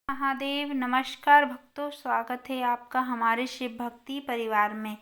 महादेव नमस्कार भक्तों, स्वागत है आपका हमारे शिव भक्ति परिवार में।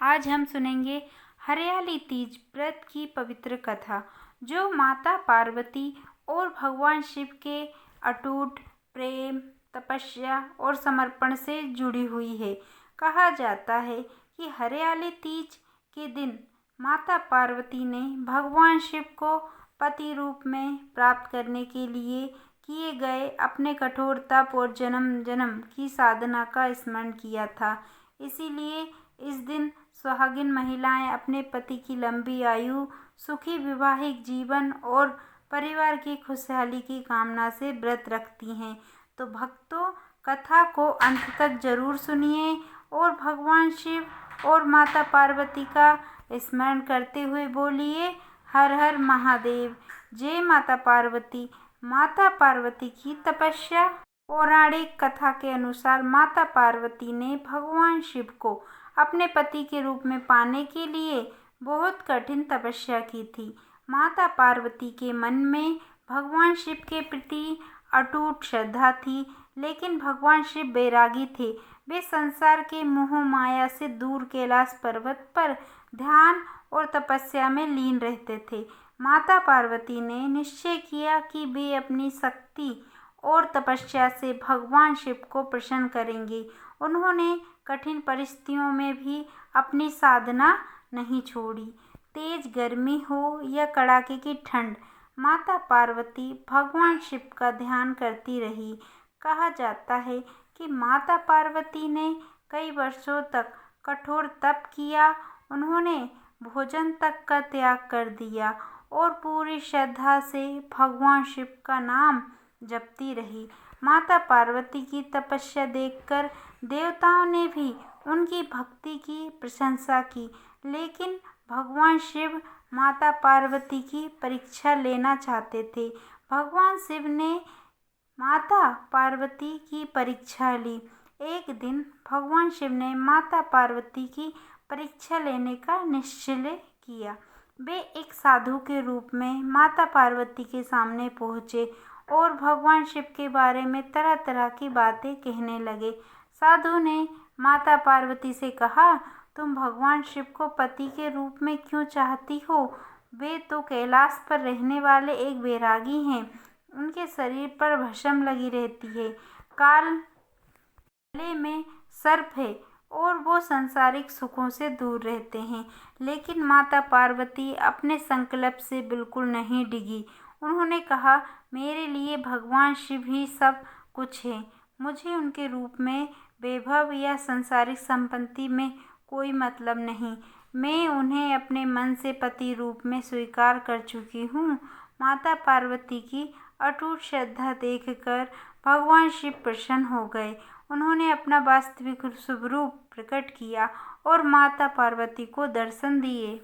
आज हम सुनेंगे हरियाली तीज व्रत की पवित्र कथा, जो माता पार्वती और भगवान शिव के अटूट प्रेम, तपस्या और समर्पण से जुड़ी हुई है। कहा जाता है कि हरियाली तीज के दिन माता पार्वती ने भगवान शिव को पति रूप में प्राप्त करने के लिए किए गए अपने कठोर तप और जन्म जन्म की साधना का स्मरण किया था। इसीलिए इस दिन सुहागिन महिलाएं अपने पति की लंबी आयु, सुखी वैवाहिक जीवन और परिवार की खुशहाली की कामना से व्रत रखती हैं। तो भक्तों, कथा को अंत तक जरूर सुनिए और भगवान शिव और माता पार्वती का स्मरण करते हुए बोलिए, हर हर महादेव। जय माता पार्वती। माता पार्वती की तपस्या। पौराणिक कथा के अनुसार माता पार्वती ने भगवान शिव को अपने पति के रूप में पाने के लिए बहुत कठिन तपस्या की थी। माता पार्वती के मन में भगवान शिव के प्रति अटूट श्रद्धा थी, लेकिन भगवान शिव बैरागी थे। वे संसार के मोह माया से दूर कैलाश पर्वत पर ध्यान और तपस्या में लीन रहते थे। माता पार्वती ने निश्चय किया कि वे अपनी शक्ति और तपस्या से भगवान शिव को प्रसन्न करेंगे। उन्होंने कठिन परिस्थितियों में भी अपनी साधना नहीं छोड़ी। तेज गर्मी हो या कड़ाके की ठंड, माता पार्वती भगवान शिव का ध्यान करती रही। कहा जाता है कि माता पार्वती ने कई वर्षों तक कठोर तप किया। उन्होंने भोजन तक का त्याग कर दिया और पूरी श्रद्धा से भगवान शिव का नाम जपती रही। माता पार्वती की तपस्या देखकर देवताओं ने भी उनकी भक्ति की प्रशंसा की, लेकिन भगवान शिव माता पार्वती की परीक्षा लेना चाहते थे। भगवान शिव ने माता पार्वती की परीक्षा ली। एक दिन भगवान शिव ने माता पार्वती की परीक्षा लेने का निश्चय किया। वे एक साधु के रूप में माता पार्वती के सामने पहुँचे और भगवान शिव के बारे में तरह तरह की बातें कहने लगे। साधु ने माता पार्वती से कहा, तुम भगवान शिव को पति के रूप में क्यों चाहती हो? वे तो कैलाश पर रहने वाले एक वैरागी हैं। उनके शरीर पर भस्म लगी रहती है, गले में सर्प है और वो सांसारिक सुखों से दूर रहते हैं। लेकिन माता पार्वती अपने संकल्प से बिल्कुल नहीं डिगी। उन्होंने कहा, मेरे लिए भगवान शिव ही सब कुछ है। मुझे उनके रूप में वैभव या सांसारिक संपत्ति में कोई मतलब नहीं। मैं उन्हें अपने मन से पति रूप में स्वीकार कर चुकी हूँ। माता पार्वती की अटूट श्रद्धा देखकर भगवान शिव प्रसन्न हो गए। उन्होंने अपना वास्तविक स्वरूप प्रकट किया और माता पार्वती को दर्शन दिए।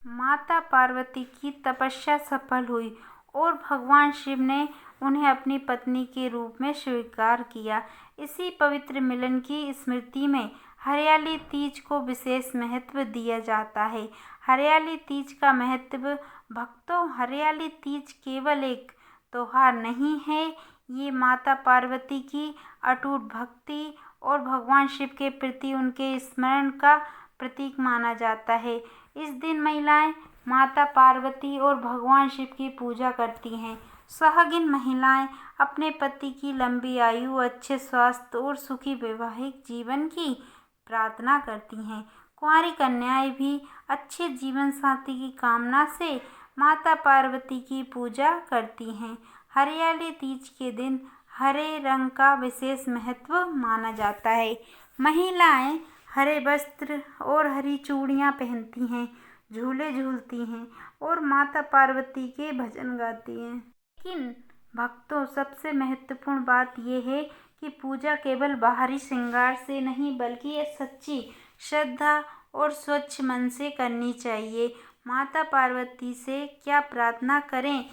माता पार्वती की तपस्या सफल हुई और भगवान शिव ने उन्हें अपनी पत्नी के रूप में स्वीकार किया। इसी पवित्र मिलन की स्मृति में हरियाली तीज को विशेष महत्व दिया जाता है। हरियाली तीज का महत्व भक्तों, हरियाली तीज केवल एक त्योहार नहीं है, ये माता पार्वती की अटूट भक्ति और भगवान शिव के प्रति उनके स्मरण का प्रतीक माना जाता है। इस दिन महिलाएं माता पार्वती और भगवान शिव की पूजा करती हैं। सुहागिन महिलाएं अपने पति की लंबी आयु, अच्छे स्वास्थ्य और सुखी वैवाहिक जीवन की प्रार्थना करती हैं। कुंवारी कन्याएं भी अच्छे जीवन साथी की कामना से माता पार्वती की पूजा करती हैं। हरियाली तीज के दिन हरे रंग का विशेष महत्व माना जाता है। महिलाएं हरे वस्त्र और हरी चूड़ियां पहनती हैं, झूले झूलती हैं और माता पार्वती के भजन गाती हैं। लेकिन भक्तों, सबसे महत्वपूर्ण बात यह है कि पूजा केवल बाहरी श्रृंगार से नहीं, बल्कि एक सच्ची श्रद्धा और स्वच्छ मन से करनी चाहिए। माता पार्वती से क्या प्रार्थना करें?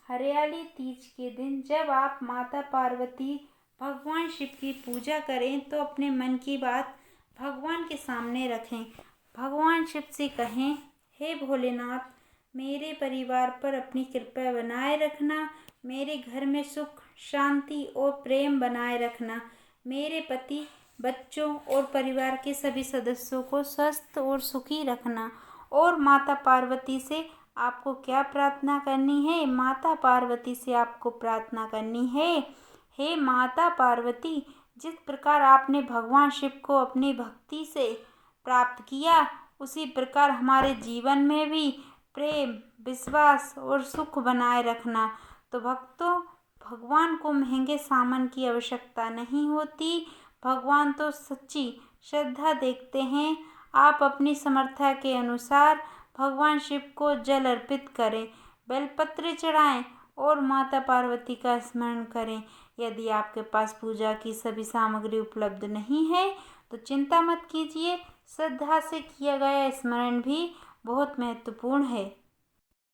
हरियाली तीज के दिन जब आप माता पार्वती, भगवान शिव की पूजा करें तो अपने मन की बात भगवान के सामने रखें। भगवान शिव से कहें, हे भोलेनाथ, मेरे परिवार पर अपनी कृपा बनाए रखना। मेरे घर में सुख शांति और प्रेम बनाए रखना। मेरे पति, बच्चों और परिवार के सभी सदस्यों को स्वस्थ और सुखी रखना। और माता पार्वती से आपको क्या प्रार्थना करनी है? माता पार्वती से आपको प्रार्थना करनी है, हे माता पार्वती, जिस प्रकार आपने भगवान शिव को अपनी भक्ति से प्राप्त किया, उसी प्रकार हमारे जीवन में भी प्रेम, विश्वास और सुख बनाए रखना। तो भक्तों, भगवान को महंगे सामान की आवश्यकता नहीं होती। भगवान तो सच्ची श्रद्धा देखते हैं। आप अपनी समर्था के अनुसार भगवान शिव को जल अर्पित करें, बेलपत्र चढ़ाएं और माता पार्वती का स्मरण करें। यदि आपके पास पूजा की सभी सामग्री उपलब्ध नहीं है तो चिंता मत कीजिए, श्रद्धा से किया गया स्मरण भी बहुत महत्वपूर्ण है।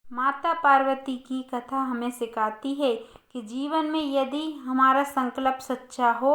माता पार्वती की कथा हमें सिखाती है कि जीवन में यदि हमारा संकल्प सच्चा हो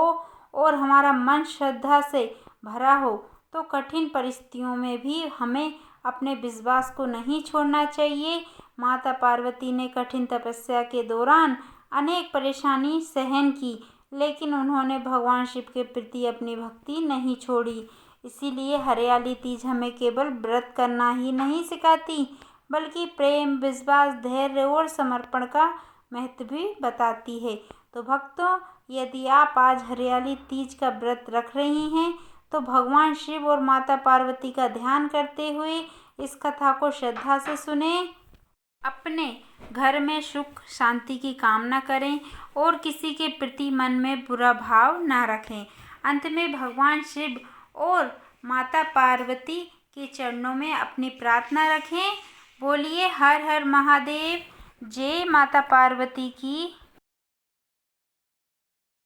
और हमारा मन श्रद्धा से भरा हो तो कठिन परिस्थितियों में भी हमें अपने विश्वास को नहीं छोड़ना चाहिए। माता पार्वती ने कठिन तपस्या के दौरान अनेक परेशानी सहन की, लेकिन उन्होंने भगवान शिव के प्रति अपनी भक्ति नहीं छोड़ी। इसीलिए हरियाली तीज हमें केवल व्रत करना ही नहीं सिखाती, बल्कि प्रेम, विश्वास, धैर्य और समर्पण का महत्व भी बताती है। तो भक्तों, यदि आप आज हरियाली तीज का व्रत रख रही हैं तो भगवान शिव और माता पार्वती का ध्यान करते हुए इस कथा को श्रद्धा से सुने, अपने घर में सुख शांति की कामना करें और किसी के प्रति मन में बुरा भाव ना रखें। अंत में भगवान शिव और माता पार्वती के चरणों में अपनी प्रार्थना रखें। बोलिए हर हर महादेव। जय माता पार्वती की।